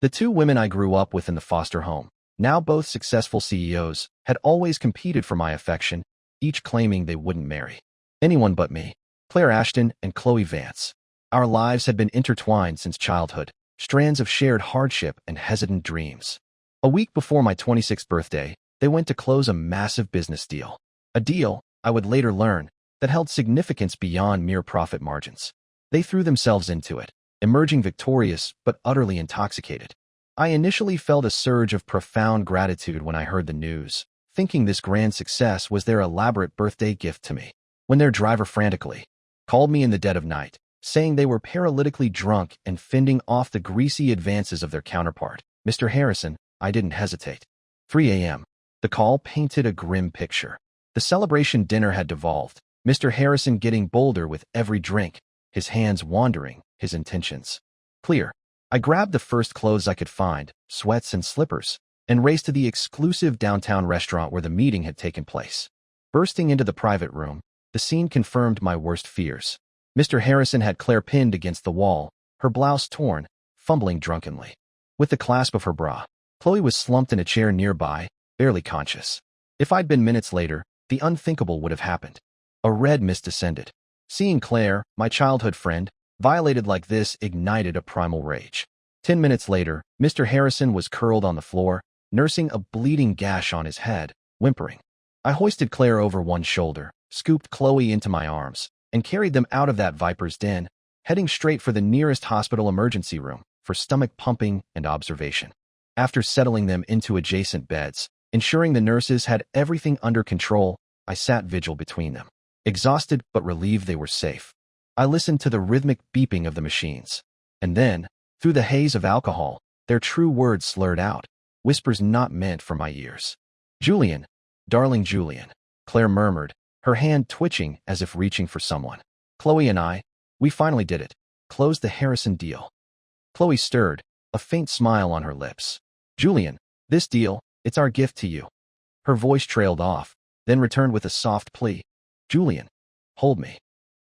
The two women I grew up with in the foster home, now both successful CEOs, had always competed for my affection, each claiming they wouldn't marry anyone but me. Claire Ashton and Chloe Vance. Our lives had been intertwined since childhood, strands of shared hardship and hesitant dreams. A week before my 26th birthday, they went to close a massive business deal. A deal, I would later learn, that held significance beyond mere profit margins. They threw themselves into it, emerging victorious but utterly intoxicated. I initially felt a surge of profound gratitude when I heard the news, thinking this grand success was their elaborate birthday gift to me. When their driver frantically called me in the dead of night, saying they were paralytically drunk and fending off the greasy advances of their counterpart, Mr. Harrison, I didn't hesitate. 3 a.m. The call painted a grim picture. The celebration dinner had devolved, Mr. Harrison getting bolder with every drink, his hands wandering, his intentions clear. I grabbed the first clothes I could find, sweats and slippers, and raced to the exclusive downtown restaurant where the meeting had taken place. Bursting into the private room, the scene confirmed my worst fears. Mr. Harrison had Claire pinned against the wall, her blouse torn, fumbling drunkenly. With the clasp of her bra, Chloe was slumped in a chair nearby, barely conscious. If I'd been minutes later, the unthinkable would have happened. A red mist descended. Seeing Claire, my childhood friend, violated like this ignited a primal rage. 10 minutes later, Mr. Harrison was curled on the floor, nursing a bleeding gash on his head, whimpering. I hoisted Claire over one shoulder, scooped Chloe into my arms, and carried them out of that viper's den, heading straight for the nearest hospital emergency room for stomach pumping and observation. After settling them into adjacent beds, ensuring the nurses had everything under control, I sat vigil between them. Exhausted but relieved they were safe. I listened to the rhythmic beeping of the machines. And then, through the haze of alcohol, their true words slurred out, whispers not meant for my ears. "Julian, darling Julian," Claire murmured, her hand twitching as if reaching for someone. "Chloe and I, we finally did it. Closed the Harrison deal." Chloe stirred, a faint smile on her lips. "Julian, this deal, it's our gift to you." Her voice trailed off, then returned with a soft plea. "Julian, hold me."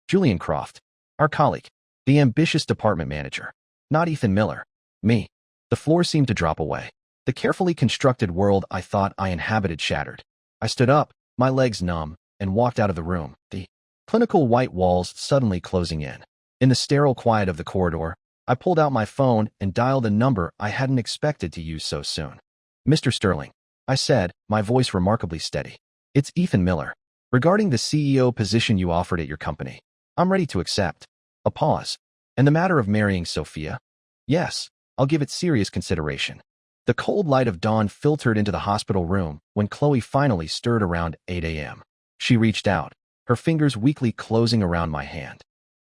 Julian Croft, our colleague, the ambitious department manager. Not Ethan Miller. Me. The floor seemed to drop away. The carefully constructed world I thought I inhabited shattered. I stood up, my legs numb, and walked out of the room, the clinical white walls suddenly closing in. In the sterile quiet of the corridor, I pulled out my phone and dialed a number I hadn't expected to use so soon. "Mr. Sterling," I said, my voice remarkably steady. "It's Ethan Miller. Regarding the CEO position you offered at your company, I'm ready to accept." A pause. "And the matter of marrying Sophia?" "Yes, I'll give it serious consideration." The cold light of dawn filtered into the hospital room when Chloe finally stirred around 8 a.m. She reached out, her fingers weakly closing around my hand.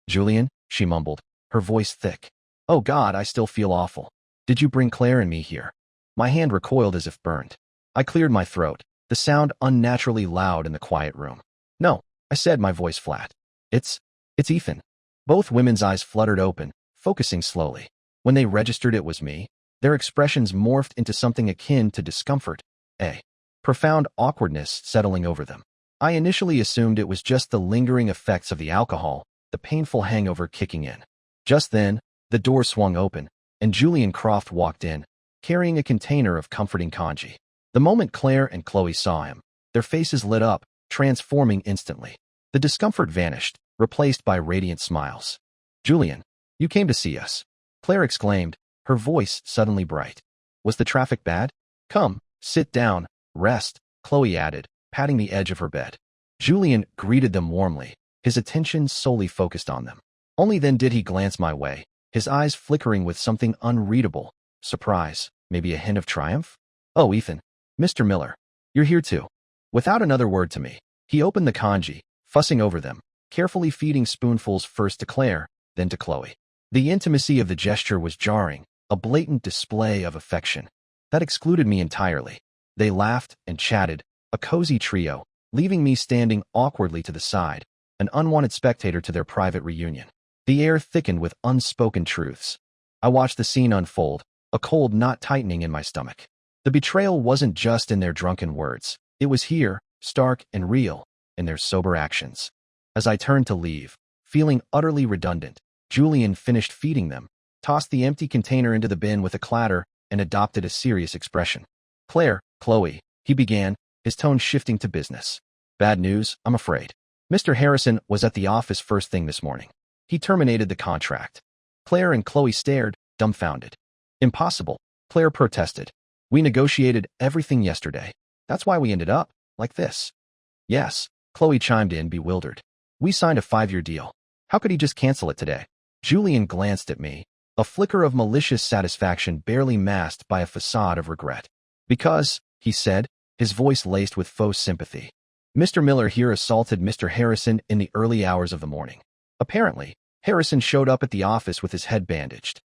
"Julian," she mumbled, her voice thick. "Oh God, I still feel awful. Did you bring Claire and me here?" My hand recoiled as if burned. I cleared my throat, the sound unnaturally loud in the quiet room. "No," I said, my voice flat. It's Ethan." Both women's eyes fluttered open, focusing slowly. When they registered it was me, their expressions morphed into something akin to discomfort, a profound awkwardness settling over them. I initially assumed it was just the lingering effects of the alcohol, the painful hangover kicking in. Just then, the door swung open, and Julian Croft walked in, carrying a container of comforting congee. The moment Claire and Chloe saw him, their faces lit up, transforming instantly. The discomfort vanished, replaced by radiant smiles. "Julian, you came to see us," Claire exclaimed, her voice suddenly bright. "Was the traffic bad?" "Come, sit down, rest," Chloe added, patting the edge of her bed. Julian greeted them warmly, his attention solely focused on them. Only then did he glance my way, his eyes flickering with something unreadable. Surprise, maybe a hint of triumph? "Oh, Ethan, Mr. Miller, you're here too." Without another word to me, he opened the congee, fussing over them, carefully feeding spoonfuls first to Claire, then to Chloe. The intimacy of the gesture was jarring, a blatant display of affection. That excluded me entirely. They laughed and chatted, a cozy trio, leaving me standing awkwardly to the side, an unwanted spectator to their private reunion. The air thickened with unspoken truths. I watched the scene unfold, a cold knot tightening in my stomach. The betrayal wasn't just in their drunken words. It was here, stark and real, in their sober actions. As I turned to leave, feeling utterly redundant, Julian finished feeding them, tossed the empty container into the bin with a clatter, and adopted a serious expression. Claire, Chloe, he began, his tone shifting to business. Bad news, I'm afraid. Mr. Harrison was at the office first thing this morning. He terminated the contract. Claire and Chloe stared, dumbfounded. Impossible, Claire protested. We negotiated everything yesterday. That's why we ended up like this. Yes, Chloe chimed in, bewildered. We signed a 5-year deal. How could he just cancel it today? Julian glanced at me, a flicker of malicious satisfaction barely masked by a facade of regret. Because, he said, his voice laced with faux sympathy. Mr. Miller here assaulted Mr. Harrison in the early hours of the morning. Apparently, Harrison showed up at the office with his head bandaged.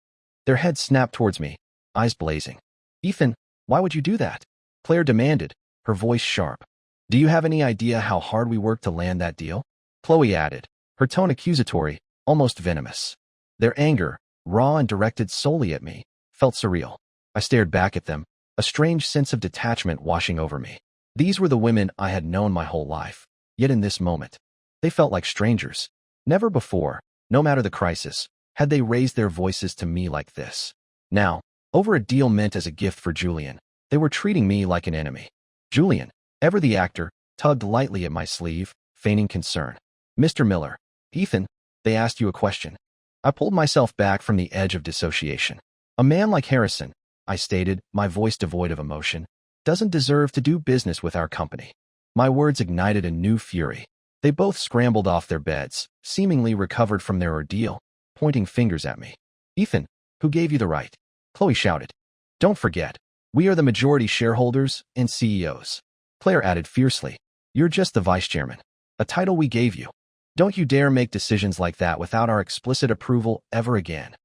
Their heads snapped towards me, eyes blazing. Ethan, why would you do that? Claire demanded, her voice sharp. Do you have any idea how hard we worked to land that deal? Chloe added, her tone accusatory, almost venomous. Their anger, raw and directed solely at me, felt surreal. I stared back at them, a strange sense of detachment washing over me. These were the women I had known my whole life, yet in this moment, they felt like strangers. Never before, no matter the crisis, had they raised their voices to me like this. Now, over a deal meant as a gift for Julian, they were treating me like an enemy. Julian, ever the actor, tugged lightly at my sleeve, feigning concern. Mr. Miller, Ethan, they asked you a question. I pulled myself back from the edge of dissociation. A man like Harrison, I stated, my voice devoid of emotion, doesn't deserve to do business with our company. My words ignited a new fury. They both scrambled off their beds, seemingly recovered from their ordeal, pointing fingers at me. Ethan, who gave you the right? Chloe shouted. Don't forget, we are the majority shareholders and CEOs. Claire added fiercely. You're just the vice chairman, a title we gave you. Don't you dare make decisions like that without our explicit approval ever again.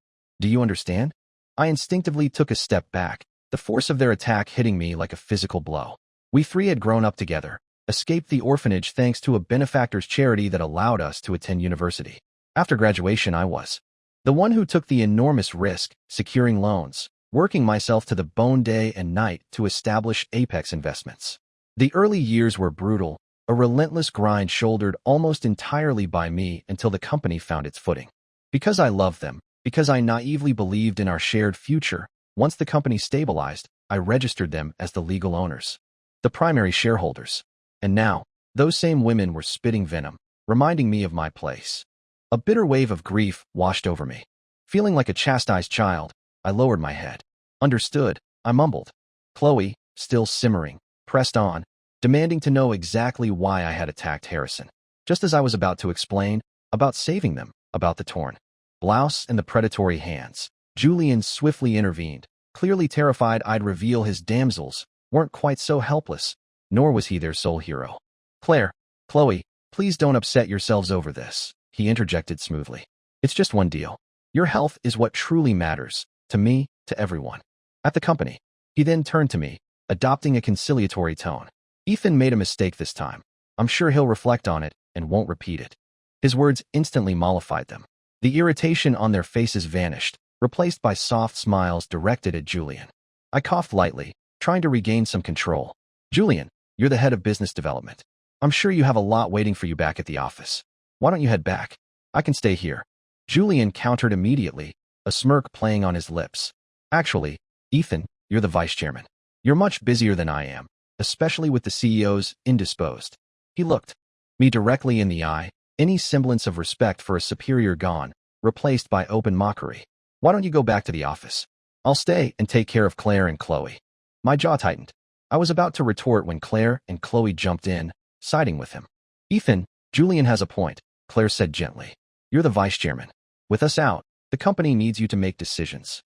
Do you understand? I instinctively took a step back, the force of their attack hitting me like a physical blow. We three had grown up together, escaped the orphanage thanks to a benefactor's charity that allowed us to attend university. After graduation, I was the one who took the enormous risk, securing loans, working myself to the bone day and night to establish Apex Investments. The early years were brutal, a relentless grind shouldered almost entirely by me until the company found its footing. Because I loved them, because I naively believed in our shared future, once the company stabilized, I registered them as the legal owners, the primary shareholders. And now, those same women were spitting venom, reminding me of my place. A bitter wave of grief washed over me. Feeling like a chastised child, I lowered my head. Understood, I mumbled. Chloe, still simmering, pressed on, demanding to know exactly why I had attacked Harrison. Just as I was about to explain, about saving them, about the torn blouse and the predatory hands, Julian swiftly intervened, clearly terrified I'd reveal his damsels weren't quite so helpless, nor was he their sole hero. Claire, Chloe, please don't upset yourselves over this, he interjected smoothly. It's just one deal. Your health is what truly matters, to me, to everyone. At the company. He then turned to me, adopting a conciliatory tone. Ethan made a mistake this time. I'm sure he'll reflect on it and won't repeat it. His words instantly mollified them. The irritation on their faces vanished, replaced by soft smiles directed at Julian. I coughed lightly, trying to regain some control. Julian, you're the head of business development. I'm sure you have a lot waiting for you back at the office. Why don't you head back? I can stay here. Julian countered immediately, a smirk playing on his lips. Actually, Ethan, you're the vice chairman. You're much busier than I am, especially with the CEOs indisposed. He looked me directly in the eye, any semblance of respect for a superior gone, replaced by open mockery. Why don't you go back to the office? I'll stay and take care of Claire and Chloe. My jaw tightened. I was about to retort when Claire and Chloe jumped in, siding with him. Ethan, Julian has a point, Claire said gently. You're the vice chairman. With us out, the company needs you to make decisions.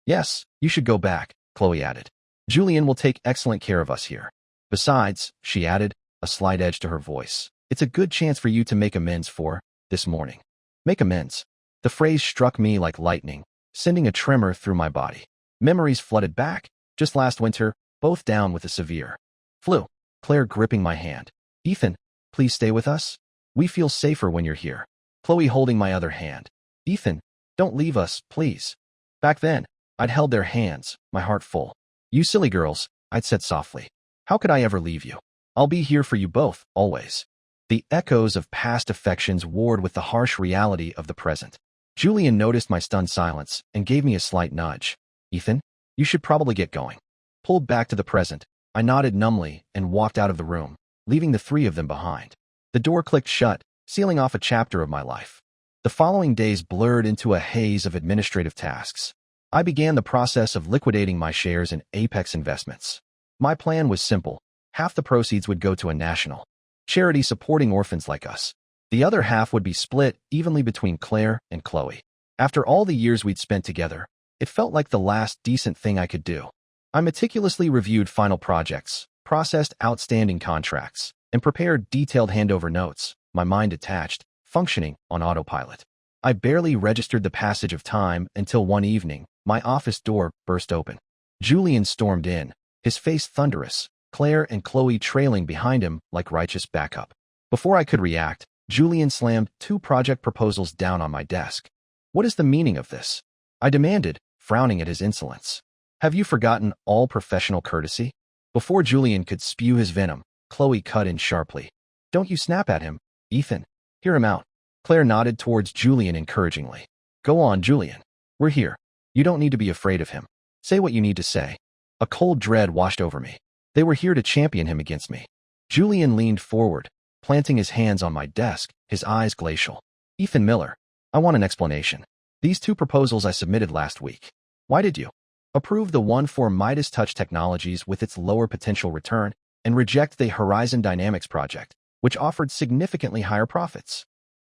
Yes, you should go back, Chloe added. Julian will take excellent care of us here. Besides, she added, a slight edge to her voice, it's a good chance for you to make amends for this morning. Make amends. The phrase struck me like lightning, sending a tremor through my body. Memories flooded back, just last winter, both down with a severe flu. Claire gripping my hand. Ethan, please stay with us. We feel safer when you're here. Chloe holding my other hand. Ethan, don't leave us, please. Back then, I'd held their hands, my heart full. You silly girls, I'd said softly. How could I ever leave you? I'll be here for you both, always. The echoes of past affections warred with the harsh reality of the present. Julian noticed my stunned silence and gave me a slight nudge. Ethan, You should probably get going. Pulled back to the present, I nodded numbly and walked out of the room, leaving the three of them behind. The door clicked shut, sealing off a chapter of my life. The following days blurred into a haze of administrative tasks. I began the process of liquidating my shares in Apex Investments. My plan was simple. Half the proceeds would go to a national charity supporting orphans like us. The other half would be split evenly between Claire and Chloe. After all the years we'd spent together, it felt like the last decent thing I could do. I meticulously reviewed final projects, processed outstanding contracts, and prepared detailed handover notes, my mind detached, functioning on autopilot. I barely registered the passage of time until one evening, my office door burst open. Julian stormed in, his face thunderous, Claire and Chloe trailing behind him like righteous backup. Before I could react, Julian slammed 2 project proposals down on my desk. What is the meaning of this? I demanded, frowning at his insolence. Have you forgotten all professional courtesy? Before Julian could spew his venom, Chloe cut in sharply. Don't you snap at him, Ethan. Hear him out. Claire nodded towards Julian encouragingly. Go on, Julian. We're here. You don't need to be afraid of him. Say what you need to say. A cold dread washed over me. They were here to champion him against me. Julian leaned forward, planting his hands on my desk, his eyes glacial. Ethan Miller, I want an explanation. These 2 proposals I submitted last week. Why did you approve the one for Midas Touch Technologies with its lower potential return and reject the Horizon Dynamics project, which offered significantly higher profits?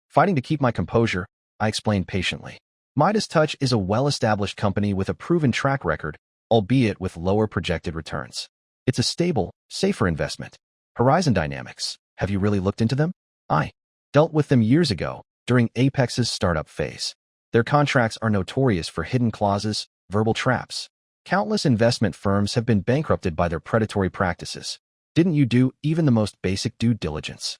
Fighting to keep my composure, I explained patiently. Midas Touch is a well-established company with a proven track record, albeit with lower projected returns. It's a stable, safer investment. Horizon Dynamics, have you really looked into them? I dealt with them years ago, during Apex's startup phase. Their contracts are notorious for hidden clauses, verbal traps. Countless investment firms have been bankrupted by their predatory practices. Didn't you do even the most basic due diligence?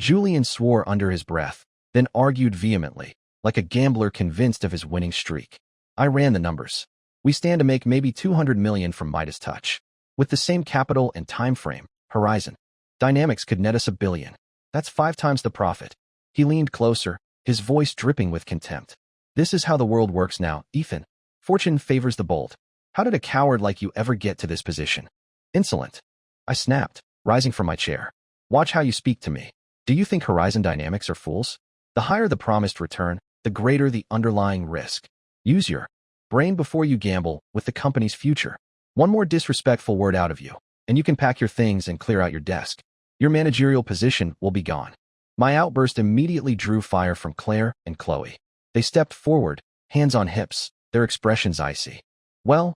Julian swore under his breath, then argued vehemently, like a gambler convinced of his winning streak. I ran the numbers. We stand to make maybe $200 million from Midas Touch. With the same capital and time frame, Horizon Dynamics could net us $1 billion. That's 5 times the profit. He leaned closer, his voice dripping with contempt. This is how the world works now, Ethan. Fortune favors the bold. How did a coward like you ever get to this position? Insolent. I snapped, rising from my chair. Watch how you speak to me. Do you think Horizon Dynamics are fools? The higher the promised return, the greater the underlying risk. Use your brain before you gamble with the company's future. One more disrespectful word out of you, and you can pack your things and clear out your desk. Your managerial position will be gone. My outburst immediately drew fire from Claire and Chloe. They stepped forward, hands on hips, their expressions icy. Well,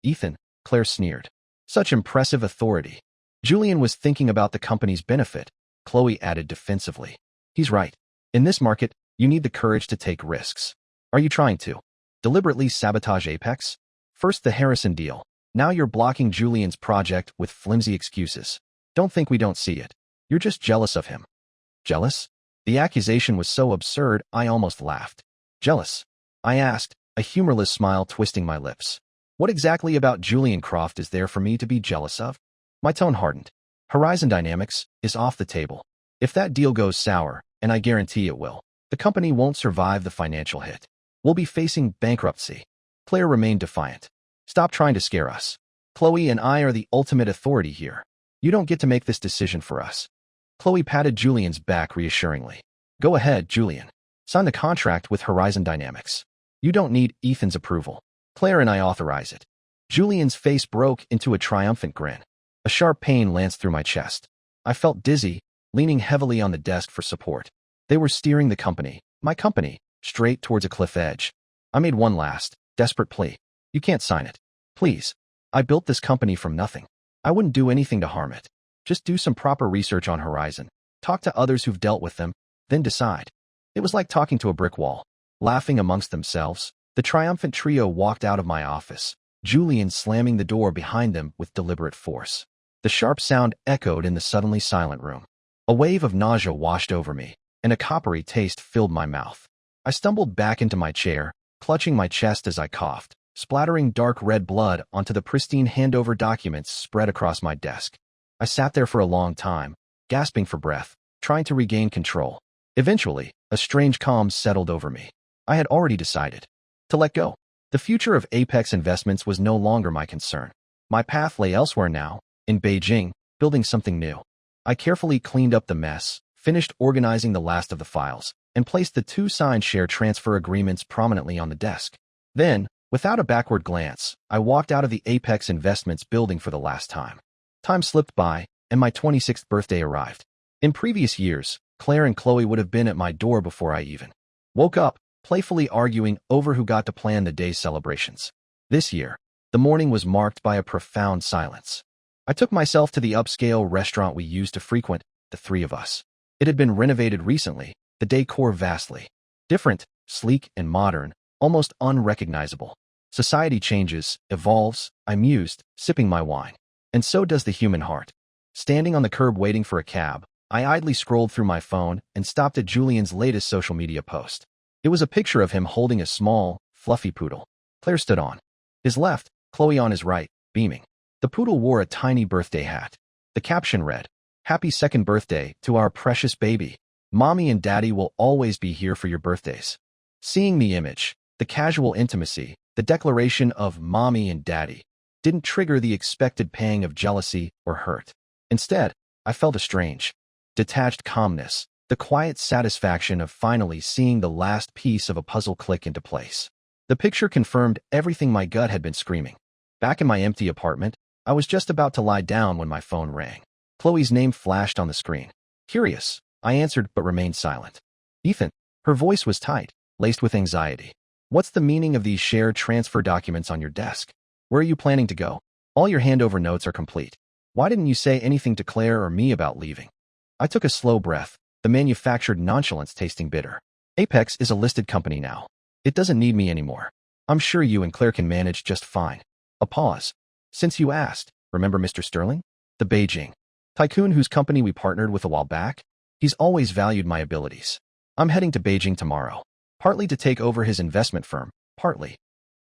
Ethan, Claire sneered. Such impressive authority. Julian was thinking about the company's benefit, Chloe added defensively. He's right. In this market, you need the courage to take risks. Are you trying to deliberately sabotage Apex? First the Harrison deal. Now you're blocking Julian's project with flimsy excuses. Don't think we don't see it. You're just jealous of him. Jealous? The accusation was so absurd, I almost laughed. Jealous? I asked, a humorless smile twisting my lips. What exactly about Julian Croft is there for me to be jealous of? My tone hardened. Horizon Dynamics is off the table. If that deal goes sour, and I guarantee it will, the company won't survive the financial hit. We'll be facing bankruptcy. Claire remained defiant. Stop trying to scare us. Chloe and I are the ultimate authority here. You don't get to make this decision for us. Chloe patted Julian's back reassuringly. Go ahead, Julian. Sign the contract with Horizon Dynamics. You don't need Ethan's approval. Claire and I authorize it. Julian's face broke into a triumphant grin. A sharp pain lanced through my chest. I felt dizzy, leaning heavily on the desk for support. They were steering the company, my company, straight towards a cliff edge. I made one last, desperate plea. You can't sign it. Please. I built this company from nothing. I wouldn't do anything to harm it. Just do some proper research on Horizon. Talk to others who've dealt with them, then decide. It was like talking to a brick wall. Laughing amongst themselves, the triumphant trio walked out of my office, Julian slamming the door behind them with deliberate force. The sharp sound echoed in the suddenly silent room. A wave of nausea washed over me, and a coppery taste filled my mouth. I stumbled back into my chair, clutching my chest as I coughed, splattering dark red blood onto the pristine handover documents spread across my desk. I sat there for a long time, gasping for breath, trying to regain control. Eventually, a strange calm settled over me. I had already decided to let go. The future of Apex Investments was no longer my concern. My path lay elsewhere now, in Beijing, building something new. I carefully cleaned up the mess, finished organizing the last of the files, and placed the 2 signed share transfer agreements prominently on the desk. Then, without a backward glance, I walked out of the Apex Investments building for the last time. Time slipped by, and my 26th birthday arrived. In previous years, Claire and Chloe would have been at my door before I even woke up, playfully arguing over who got to plan the day's celebrations. This year, the morning was marked by a profound silence. I took myself to the upscale restaurant we used to frequent, the 3 of us. It had been renovated recently, the decor vastly different, sleek and modern, almost unrecognizable. Society changes, evolves, I mused, sipping my wine. And so does the human heart. Standing on the curb waiting for a cab, I idly scrolled through my phone and stopped at Julian's latest social media post. It was a picture of him holding a small, fluffy poodle. Claire stood on his left, Chloe on his right, beaming. The poodle wore a tiny birthday hat. The caption read, "Happy 2nd birthday to our precious baby. Mommy and Daddy will always be here for your birthdays." Seeing the image, the casual intimacy, the declaration of Mommy and Daddy, didn't trigger the expected pang of jealousy or hurt. Instead, I felt a strange, detached calmness, the quiet satisfaction of finally seeing the last piece of a puzzle click into place. The picture confirmed everything my gut had been screaming. Back in my empty apartment, I was just about to lie down when my phone rang. Chloe's name flashed on the screen. Curious, I answered but remained silent. Ethan. Her voice was tight, laced with anxiety. What's the meaning of these share transfer documents on your desk? Where are you planning to go? All your handover notes are complete. Why didn't you say anything to Claire or me about leaving? I took a slow breath, the manufactured nonchalance tasting bitter. Apex is a listed company now. It doesn't need me anymore. I'm sure you and Claire can manage just fine. A pause. Since you asked, remember Mr. Sterling? The Beijing tycoon whose company we partnered with a while back? He's always valued my abilities. I'm heading to Beijing tomorrow, partly to take over his investment firm, partly.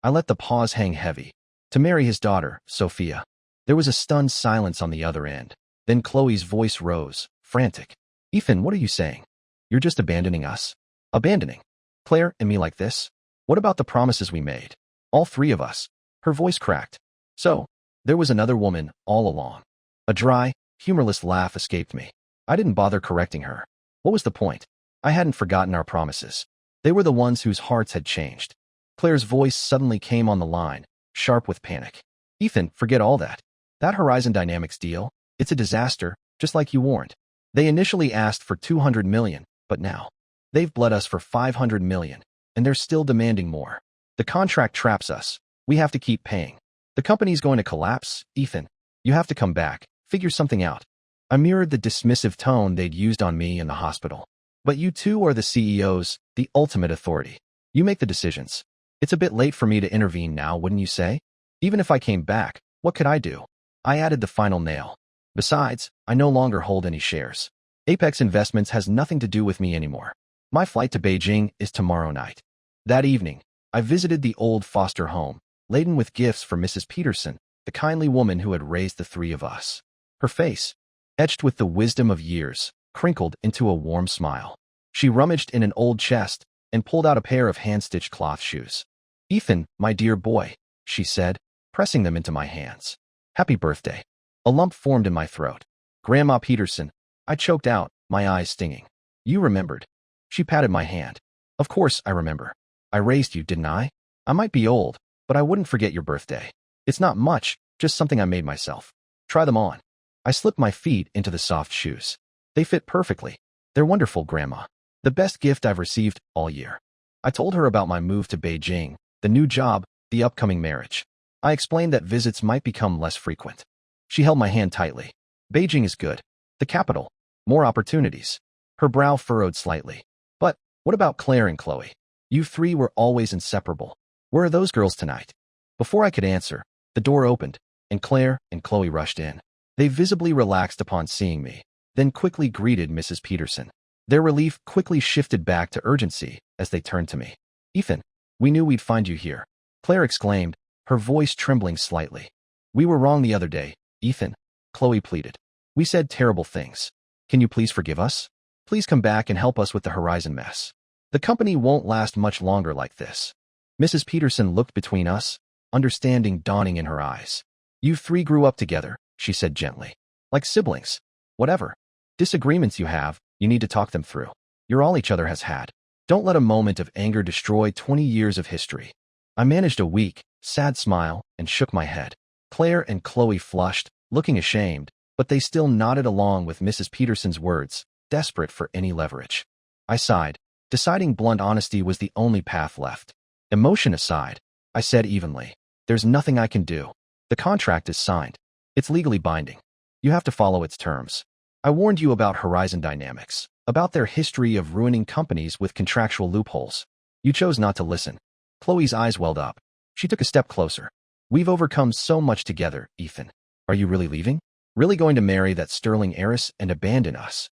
I let the pause hang heavy. To marry his daughter, Sophia. There was a stunned silence on the other end. Then Chloe's voice rose, frantic. Ethan, what are you saying? You're just abandoning us? Abandoning Claire and me like this? What about the promises we made? All 3 of us. Her voice cracked. So, there was another woman all along. A dry, humorless laugh escaped me. I didn't bother correcting her. What was the point? I hadn't forgotten our promises. They were the ones whose hearts had changed. Claire's voice suddenly came on the line, sharp with panic. Ethan, forget all that. That Horizon Dynamics deal, it's a disaster, just like you warned. They initially asked for $200 million, but now they've bled us for $500 million, and they're still demanding more. The contract traps us. We have to keep paying. The company's going to collapse, Ethan. You have to come back, figure something out. I mirrored the dismissive tone they'd used on me in the hospital. But you 2 are the CEOs, the ultimate authority. You make the decisions. It's a bit late for me to intervene now, wouldn't you say? Even if I came back, what could I do? I added the final nail. Besides, I no longer hold any shares. Apex Investments has nothing to do with me anymore. My flight to Beijing is tomorrow night. That evening, I visited the old foster home, laden with gifts for Mrs. Peterson, the kindly woman who had raised the 3 of us. Her face, etched with the wisdom of years, crinkled into a warm smile. She rummaged in an old chest and pulled out a pair of hand-stitched cloth shoes. Ethan, my dear boy, she said, pressing them into my hands. Happy birthday. A lump formed in my throat. Grandma Peterson, I choked out, my eyes stinging. You remembered. She patted my hand. Of course I remember. I raised you, didn't I? I might be old, but I wouldn't forget your birthday. It's not much, just something I made myself. Try them on. I slipped my feet into the soft shoes. They fit perfectly. They're wonderful, Grandma. The best gift I've received all year. I told her about my move to Beijing, the new job, the upcoming marriage. I explained that visits might become less frequent. She held my hand tightly. Beijing is good. The capital. More opportunities. Her brow furrowed slightly. But what about Claire and Chloe? You 3 were always inseparable. Where are those girls tonight? Before I could answer, the door opened, and Claire and Chloe rushed in. They visibly relaxed upon seeing me, then quickly greeted Mrs. Peterson. Their relief quickly shifted back to urgency as they turned to me. Ethan, we knew we'd find you here. Claire exclaimed, her voice trembling slightly. We were wrong the other day, Ethan, Chloe pleaded. We said terrible things. Can you please forgive us? Please come back and help us with the Horizon mess. The company won't last much longer like this. Mrs. Peterson looked between us, understanding dawning in her eyes. You three grew up together, she said gently. Like siblings. Whatever disagreements you have, you need to talk them through. You're all each other has had. Don't let a moment of anger destroy 20 years of history. I managed a weak, sad smile and shook my head. Claire and Chloe flushed, looking ashamed, but they still nodded along with Mrs. Peterson's words, desperate for any leverage. I sighed, deciding blunt honesty was the only path left. Emotion aside, I said evenly, there's nothing I can do. The contract is signed. It's legally binding. You have to follow its terms. I warned you about Horizon Dynamics, about their history of ruining companies with contractual loopholes. You chose not to listen. Chloe's eyes welled up. She took a step closer. We've overcome so much together, Ethan. Are you really leaving? Really going to marry that sterling heiress and abandon us?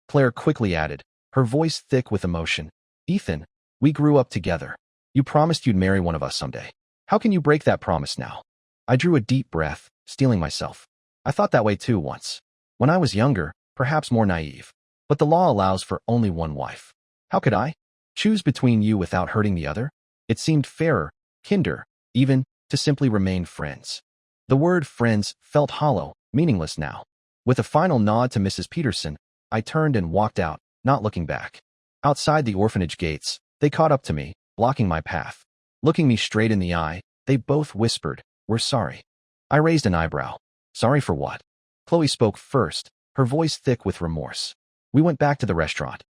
Claire quickly added, her voice thick with emotion. Ethan, we grew up together. You promised you'd marry one of us someday. How can you break that promise now? I drew a deep breath, steeling myself. I thought that way too once. When I was younger, perhaps more naive. But the law allows for only one wife. How could I choose between you without hurting the other? It seemed fairer, kinder, even, to simply remain friends. The word friends felt hollow, meaningless now. With a final nod to Mrs. Peterson, I turned and walked out, not looking back. Outside the orphanage gates, they caught up to me, blocking my path. Looking me straight in the eye, they both whispered, "We're sorry." I raised an eyebrow. Sorry for what? Chloe spoke first, her voice thick with remorse. We went back to the restaurant.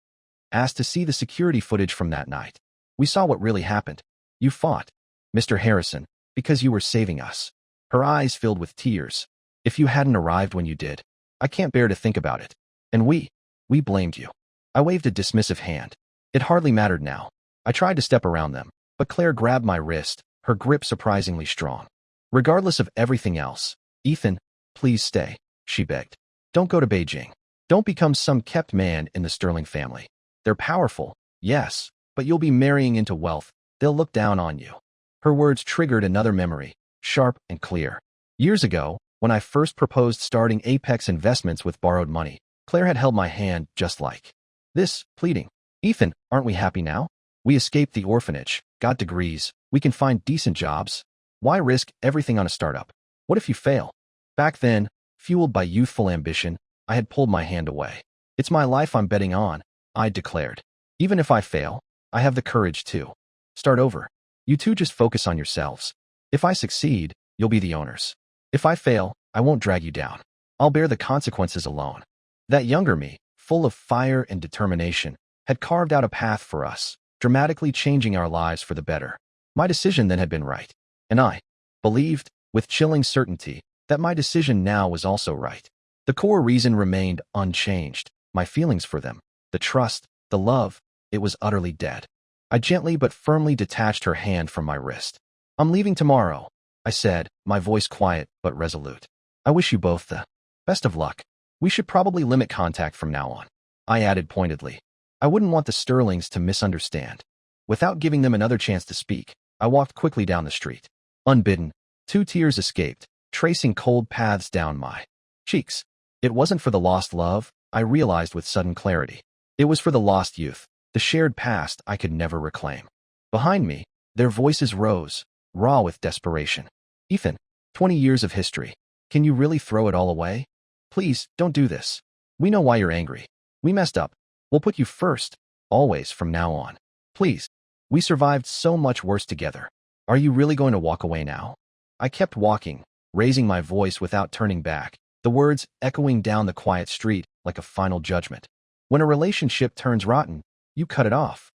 Asked to see the security footage from that night. We saw what really happened. You fought, Mr. Harrison, because you were saving us. Her eyes filled with tears. If you hadn't arrived when you did, I can't bear to think about it. And we blamed you. I waved a dismissive hand. It hardly mattered now. I tried to step around them, but Claire grabbed my wrist, her grip surprisingly strong. Regardless of everything else, Ethan, please stay, she begged. Don't go to Beijing. Don't become some kept man in the Sterling family. They're powerful, yes, but you'll be marrying into wealth. They'll look down on you. Her words triggered another memory, sharp and clear. Years ago, when I first proposed starting Apex Investments with borrowed money, Claire had held my hand just like this, pleading, Ethan, aren't we happy now? We escaped the orphanage, got degrees, we can find decent jobs. Why risk everything on a startup? What if you fail? Back then, fueled by youthful ambition, I had pulled my hand away. It's my life I'm betting on, I declared. Even if I fail, I have the courage to start over. You two just focus on yourselves. If I succeed, you'll be the owners. If I fail, I won't drag you down. I'll bear the consequences alone. That younger me, full of fire and determination, had carved out a path for us, dramatically changing our lives for the better. My decision then had been right. And I believed, with chilling certainty, that my decision now was also right. The core reason remained unchanged. My feelings for them, the trust, the love, it was utterly dead. I gently but firmly detached her hand from my wrist. I'm leaving tomorrow, I said, my voice quiet but resolute. I wish you both the best of luck. We should probably limit contact from now on, I added pointedly. I wouldn't want the Sterlings to misunderstand. Without giving them another chance to speak, I walked quickly down the street. Unbidden, 2 tears escaped, tracing cold paths down my cheeks. It wasn't for the lost love, I realized with sudden clarity. It was for the lost youth, the shared past I could never reclaim. Behind me, their voices rose, raw with desperation. Ethan, 20 years of history. Can you really throw it all away? Please, don't do this. We know why you're angry. We messed up. We'll put you first, always from now on. Please. We survived so much worse together. Are you really going to walk away now? I kept walking, raising my voice without turning back, the words echoing down the quiet street like a final judgment. When a relationship turns rotten, you cut it off.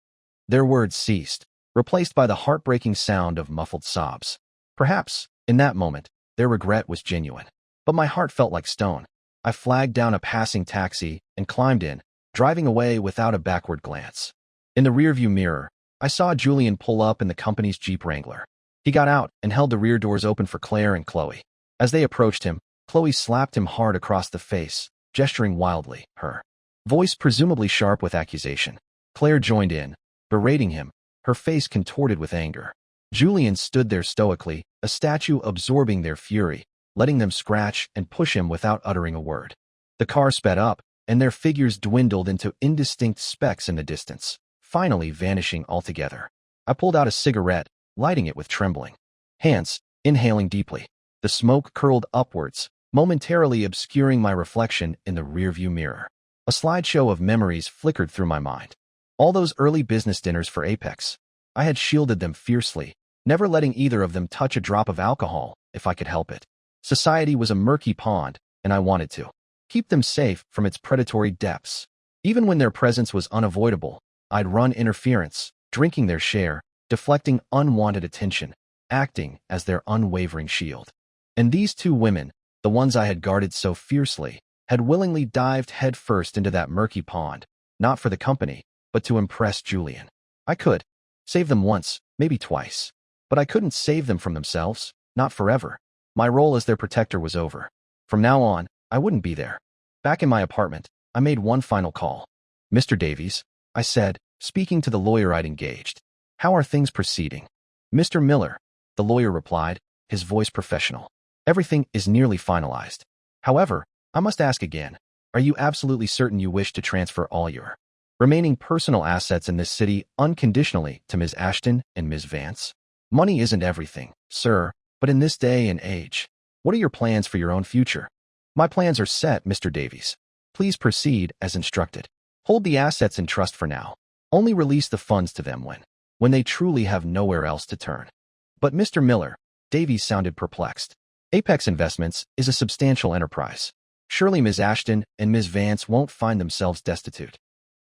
Their words ceased, replaced by the heartbreaking sound of muffled sobs. Perhaps, in that moment, their regret was genuine. But my heart felt like stone. I flagged down a passing taxi and climbed in, driving away without a backward glance. In the rearview mirror, I saw Julian pull up in the company's Jeep Wrangler. He got out and held the rear doors open for Claire and Chloe. As they approached him, Chloe slapped him hard across the face, gesturing wildly, her voice presumably sharp with accusation. Claire joined in, berating him, her face contorted with anger. Julian stood there stoically, a statue absorbing their fury, letting them scratch and push him without uttering a word. The car sped up, and their figures dwindled into indistinct specks in the distance, finally vanishing altogether. I pulled out a cigarette, lighting it with trembling hands, inhaling deeply. The smoke curled upwards, momentarily obscuring my reflection in the rearview mirror. A slideshow of memories flickered through my mind. All those early business dinners for Apex. I had shielded them fiercely, never letting either of them touch a drop of alcohol if I could help it. Society was a murky pond, and I wanted to keep them safe from its predatory depths. Even when their presence was unavoidable, I'd run interference, drinking their share, deflecting unwanted attention, acting as their unwavering shield. And these two women, the ones I had guarded so fiercely, had willingly dived headfirst into that murky pond, not for the company, but to impress Julian. I could save them once, maybe twice, but I couldn't save them from themselves, not forever. My role as their protector was over. From now on, I wouldn't be there. Back in my apartment, I made one final call. "Mr. Davies," I said, speaking to the lawyer I'd engaged. "How are things proceeding?" "Mr. Miller," the lawyer replied, his voice professional. "Everything is nearly finalized. However, I must ask again, are you absolutely certain you wish to transfer all your remaining personal assets in this city unconditionally to Ms. Ashton and Ms. Vance? Money isn't everything, sir, but in this day and age, what are your plans for your own future?" "My plans are set, Mr. Davies. Please proceed as instructed. Hold the assets in trust for now. Only release the funds to them when they truly have nowhere else to turn." "But Mr. Miller," Davies sounded perplexed. "Apex Investments is a substantial enterprise. Surely Ms. Ashton and Ms. Vance won't find themselves destitute."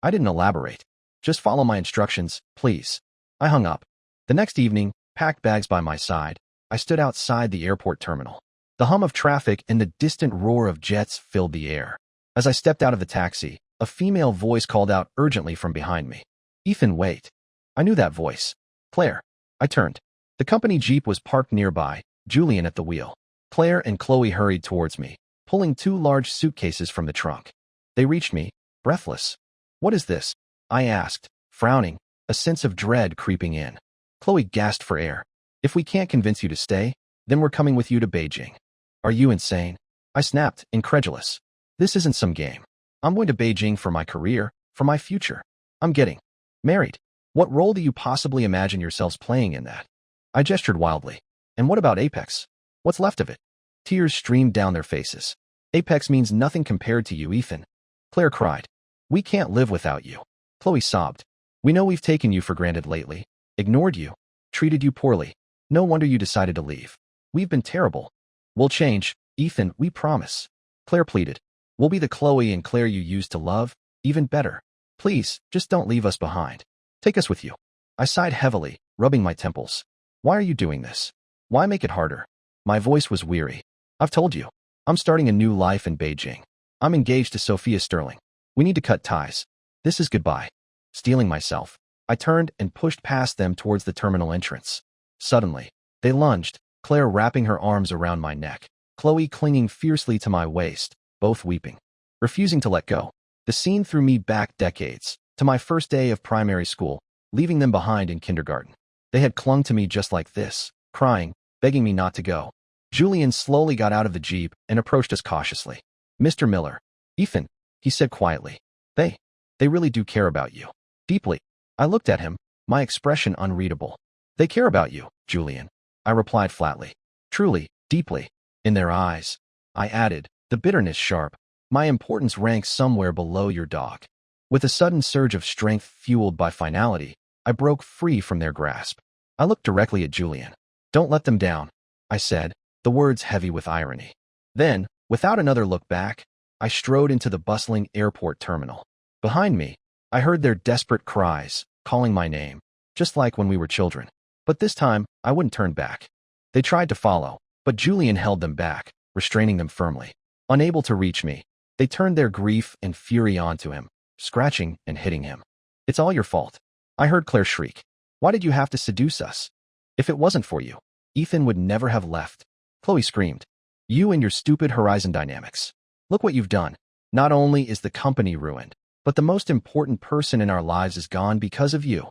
I didn't elaborate. "Just follow my instructions, please." I hung up. The next evening, packed bags by my side, I stood outside the airport terminal. The hum of traffic and the distant roar of jets filled the air. As I stepped out of the taxi, a female voice called out urgently from behind me. "Ethan, wait." I knew that voice. "Claire." I turned. The company Jeep was parked nearby, Julian at the wheel. Claire and Chloe hurried towards me, pulling two large suitcases from the trunk. They reached me, breathless. "What is this?" I asked, frowning, a sense of dread creeping in. Chloe gasped for air. "If we can't convince you to stay, then we're coming with you to Beijing." "Are you insane?" I snapped, incredulous. "This isn't some game. I'm going to Beijing for my career, for my future. I'm getting married. What role do you possibly imagine yourselves playing in that?" I gestured wildly. "And what about Apex? What's left of it?" Tears streamed down their faces. "Apex means nothing compared to you, Ethan." Claire cried. "We can't live without you." Chloe sobbed. "We know we've taken you for granted lately, ignored you, treated you poorly. No wonder you decided to leave. We've been terrible. We'll change, Ethan, we promise." Claire pleaded. "We'll be the Chloe and Claire you used to love, even better. Please, just don't leave us behind. Take us with you." I sighed heavily, rubbing my temples. "Why are you doing this? Why make it harder?" My voice was weary. "I've told you. I'm starting a new life in Beijing. I'm engaged to Sophia Sterling. We need to cut ties. This is goodbye." Steeling myself, I turned and pushed past them towards the terminal entrance. Suddenly, they lunged, Claire wrapping her arms around my neck, Chloe clinging fiercely to my waist, both weeping, refusing to let go. The scene threw me back decades, to my first day of primary school, leaving them behind in kindergarten. They had clung to me just like this, crying, begging me not to go. Julian slowly got out of the Jeep and approached us cautiously. "Mr. Miller." "Ethan," he said quietly. They really do care about you. Deeply." I looked at him, my expression unreadable. "They care about you, Julian," I replied flatly. "Truly, deeply." "In their eyes," I added, the bitterness sharp. "My importance ranks somewhere below your dog." With a sudden surge of strength fueled by finality, I broke free from their grasp. I looked directly at Julian. "Don't let them down," I said, the words heavy with irony. Then, without another look back, I strode into the bustling airport terminal. Behind me, I heard their desperate cries, calling my name, just like when we were children. But this time, I wouldn't turn back. They tried to follow, but Julian held them back, restraining them firmly. Unable to reach me, they turned their grief and fury onto him, scratching and hitting him. "It's all your fault," I heard Claire shriek. "Why did you have to seduce us? If it wasn't for you, Ethan would never have left." Chloe screamed. "You and your stupid horizon dynamics. Look what you've done. Not only is the company ruined, but the most important person in our lives is gone because of you."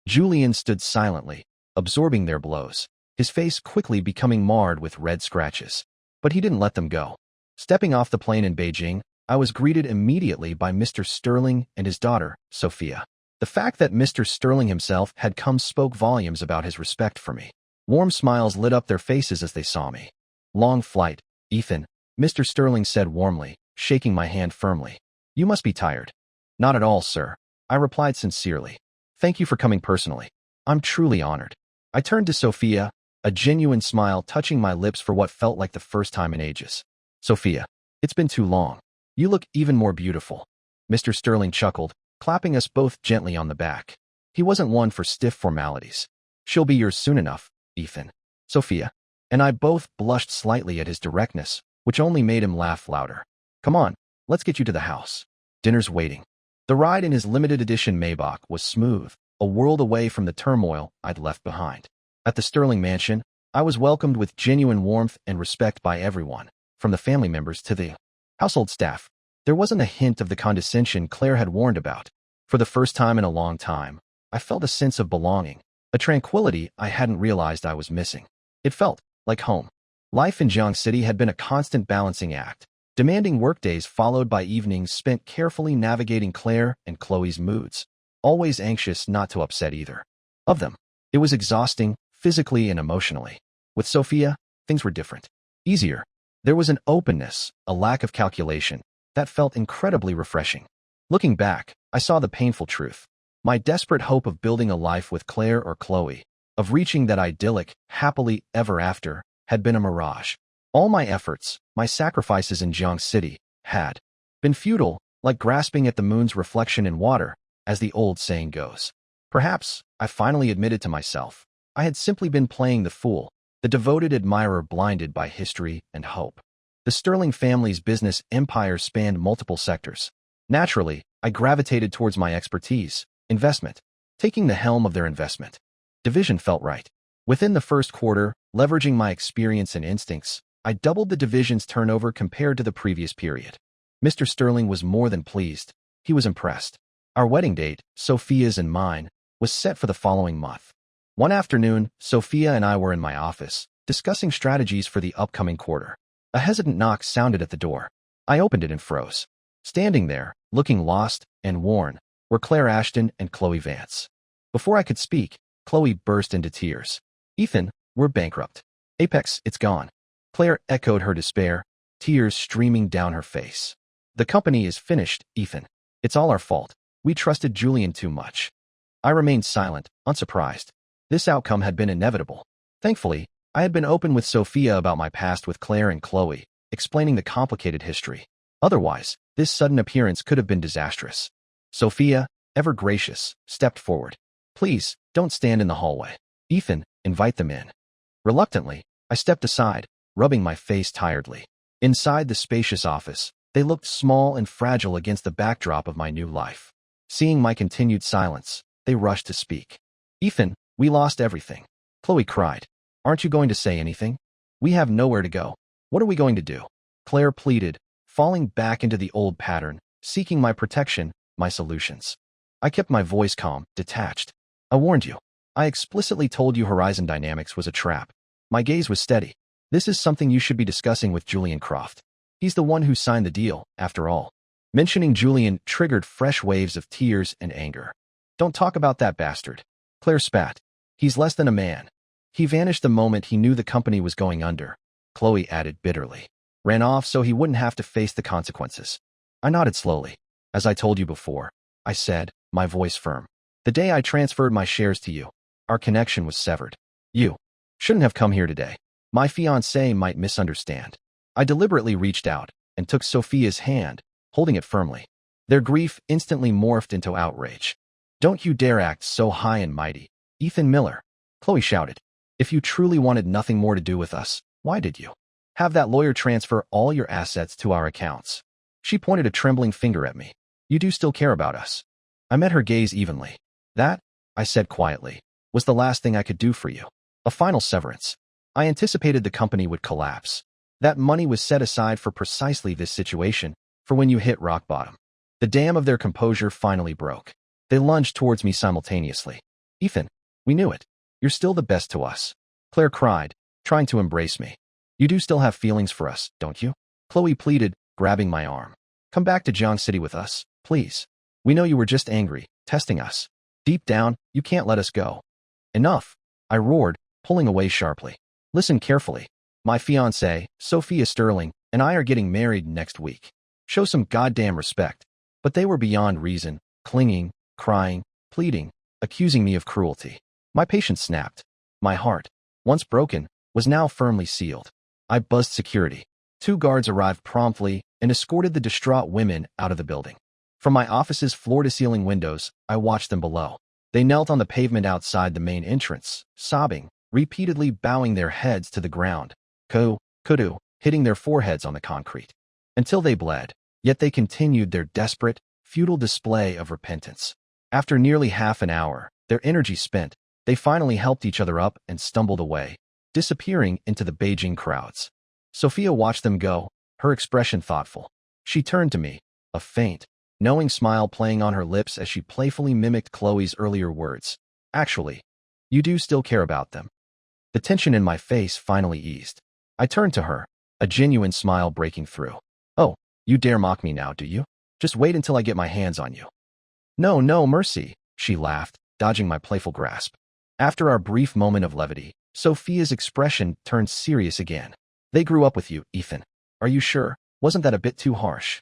Julian stood silently, absorbing their blows, his face quickly becoming marred with red scratches. But he didn't let them go. Stepping off the plane in Beijing, I was greeted immediately by Mr. Sterling and his daughter, Sophia. The fact that Mr. Sterling himself had come spoke volumes about his respect for me. Warm smiles lit up their faces as they saw me. Long flight, Ethan, Mr. Sterling said warmly, shaking my hand firmly. You must be tired. Not at all, sir, I replied sincerely. Thank you for coming personally. I'm truly honored. I turned to Sophia, a genuine smile touching my lips for what felt like the first time in ages. Sophia, it's been too long. You look even more beautiful. Mr. Sterling chuckled, clapping us both gently on the back. He wasn't one for stiff formalities. She'll be yours soon enough, Ethan. Sophia and I both blushed slightly at his directness, which only made him laugh louder. Come on, let's get you to the house. Dinner's waiting. The ride in his limited edition Maybach was smooth, a world away from the turmoil I'd left behind. At the Sterling mansion, I was welcomed with genuine warmth and respect by everyone, from the family members to the household staff. There wasn't a hint of the condescension Claire had warned about. For the first time in a long time, I felt a sense of belonging, a tranquility I hadn't realized I was missing. It felt like home. Life in Jiang City had been a constant balancing act, demanding workdays followed by evenings spent carefully navigating Claire and Chloe's moods, always anxious not to upset either of them. It was exhausting, physically and emotionally. With Sophia, things were different. Easier. There was an openness, a lack of calculation, that felt incredibly refreshing. Looking back, I saw the painful truth. My desperate hope of building a life with Claire or Chloe, of reaching that idyllic, happily ever after, had been a mirage. All my efforts, my sacrifices in Jiang City, had been futile, like grasping at the moon's reflection in water, as the old saying goes. Perhaps, I finally admitted to myself, I had simply been playing the fool, the devoted admirer blinded by history and hope. The Sterling family's business empire spanned multiple sectors. Naturally, I gravitated towards my expertise, investment. Taking the helm of their investment division felt right. Within the first quarter, leveraging my experience and instincts, I doubled the division's turnover compared to the previous period. Mr. Sterling was more than pleased. He was impressed. Our wedding date, Sophia's and mine, was set for the following month. One afternoon, Sophia and I were in my office, discussing strategies for the upcoming quarter. A hesitant knock sounded at the door. I opened it and froze. Standing there, looking lost and worn, were Claire Ashton and Chloe Vance. Before I could speak, Chloe burst into tears. Ethan, we're bankrupt. Apex, it's gone. Claire echoed her despair, tears streaming down her face. The company is finished, Ethan. It's all our fault. We trusted Julian too much. I remained silent, unsurprised. This outcome had been inevitable. Thankfully, I had been open with Sophia about my past with Claire and Chloe, explaining the complicated history. Otherwise, this sudden appearance could have been disastrous. Sophia, ever gracious, stepped forward. Please, don't stand in the hallway. Ethan, invite them in. Reluctantly, I stepped aside, rubbing my face tiredly. Inside the spacious office, they looked small and fragile against the backdrop of my new life. Seeing my continued silence, they rushed to speak. Ethan, we lost everything. Chloe cried. Aren't you going to say anything? We have nowhere to go. What are we going to do? Claire pleaded, falling back into the old pattern, seeking my protection, my solutions. I kept my voice calm, detached. I warned you. I explicitly told you Horizon Dynamics was a trap. My gaze was steady. This is something you should be discussing with Julian Croft. He's the one who signed the deal, after all. Mentioning Julian triggered fresh waves of tears and anger. Don't talk about that bastard. Claire spat. He's less than a man. He vanished the moment he knew the company was going under. Chloe added bitterly. Ran off so he wouldn't have to face the consequences. I nodded slowly. As I told you before, I said, my voice firm. The day I transferred my shares to you, our connection was severed. You shouldn't have come here today. My fiancé might misunderstand. I deliberately reached out and took Sophia's hand, holding it firmly. Their grief instantly morphed into outrage. Don't you dare act so high and mighty, Ethan Miller. Chloe shouted. If you truly wanted nothing more to do with us, why did you have that lawyer transfer all your assets to our accounts? She pointed a trembling finger at me. You do still care about us. I met her gaze evenly. That, I said quietly, was the last thing I could do for you. A final severance. I anticipated the company would collapse. That money was set aside for precisely this situation, for when you hit rock bottom. The dam of their composure finally broke. They lunged towards me simultaneously. Ethan, we knew it. You're still the best to us. Claire cried, trying to embrace me. You do still have feelings for us, don't you? Chloe pleaded, grabbing my arm. Come back to Jiang City with us, please. We know you were just angry, testing us. Deep down, you can't let us go. Enough, I roared, pulling away sharply. Listen carefully. My fiancée, Sophia Sterling, and I are getting married next week. Show some goddamn respect. But they were beyond reason, clinging, crying, pleading, accusing me of cruelty. My patience snapped. My heart, once broken, was now firmly sealed. I buzzed security. 2 guards arrived promptly and escorted the distraught women out of the building. From my office's floor-to-ceiling windows, I watched them below. They knelt on the pavement outside the main entrance, sobbing, repeatedly bowing their heads to the ground, kudu, hitting their foreheads on the concrete, until they bled. Yet they continued their desperate, futile display of repentance. After nearly half an hour, their energy spent, they finally helped each other up and stumbled away, disappearing into the Beijing crowds. Sophia watched them go, her expression thoughtful. She turned to me, a faint, knowing smile playing on her lips as she playfully mimicked Chloe's earlier words. Actually, you do still care about them. The tension in my face finally eased. I turned to her, a genuine smile breaking through. Oh, you dare mock me now, do you? Just wait until I get my hands on you. No, no, mercy, she laughed, dodging my playful grasp. After our brief moment of levity, Sophia's expression turned serious again. They grew up with you, Ethan. Are you sure? Wasn't that a bit too harsh?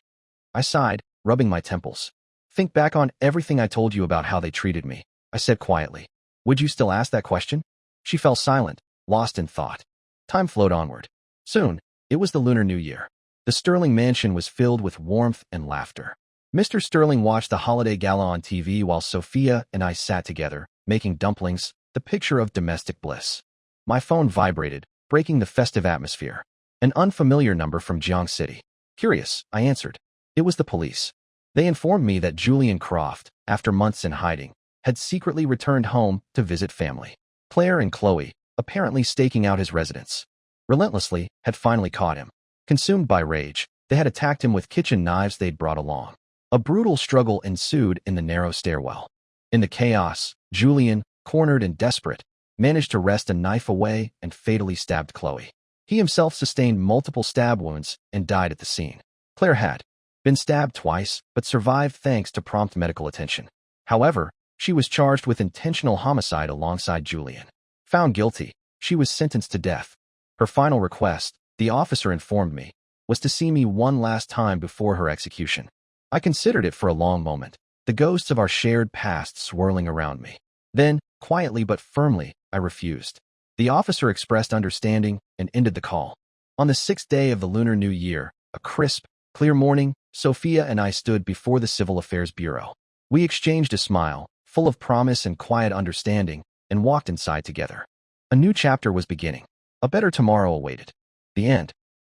I sighed, rubbing my temples. Think back on everything I told you about how they treated me, I said quietly. Would you still ask that question? She fell silent, lost in thought. Time flowed onward. Soon, it was the Lunar New Year. The Sterling mansion was filled with warmth and laughter. Mr. Sterling watched the holiday gala on TV while Sophia and I sat together, making dumplings, the picture of domestic bliss. My phone vibrated, breaking the festive atmosphere. An unfamiliar number from Jiang City. Curious, I answered. It was the police. They informed me that Julian Croft, after months in hiding, had secretly returned home to visit family. Claire and Chloe, apparently staking out his residence, relentlessly, had finally caught him. Consumed by rage, they had attacked him with kitchen knives they'd brought along. A brutal struggle ensued in the narrow stairwell. In the chaos, Julian, cornered and desperate, managed to wrest a knife away and fatally stabbed Chloe. He himself sustained multiple stab wounds and died at the scene. Claire had been stabbed twice, but survived thanks to prompt medical attention. However, she was charged with intentional homicide alongside Julian. Found guilty, she was sentenced to death. Her final request, the officer informed me, was to see me one last time before her execution. I considered it for a long moment, the ghosts of our shared past swirling around me. Then, quietly but firmly, I refused. The officer expressed understanding and ended the call. On the 6th day of the Lunar New Year, a crisp, clear morning, Sophia and I stood before the Civil Affairs Bureau. We exchanged a smile, full of promise and quiet understanding, and walked inside together. A new chapter was beginning. A better tomorrow awaited. The end.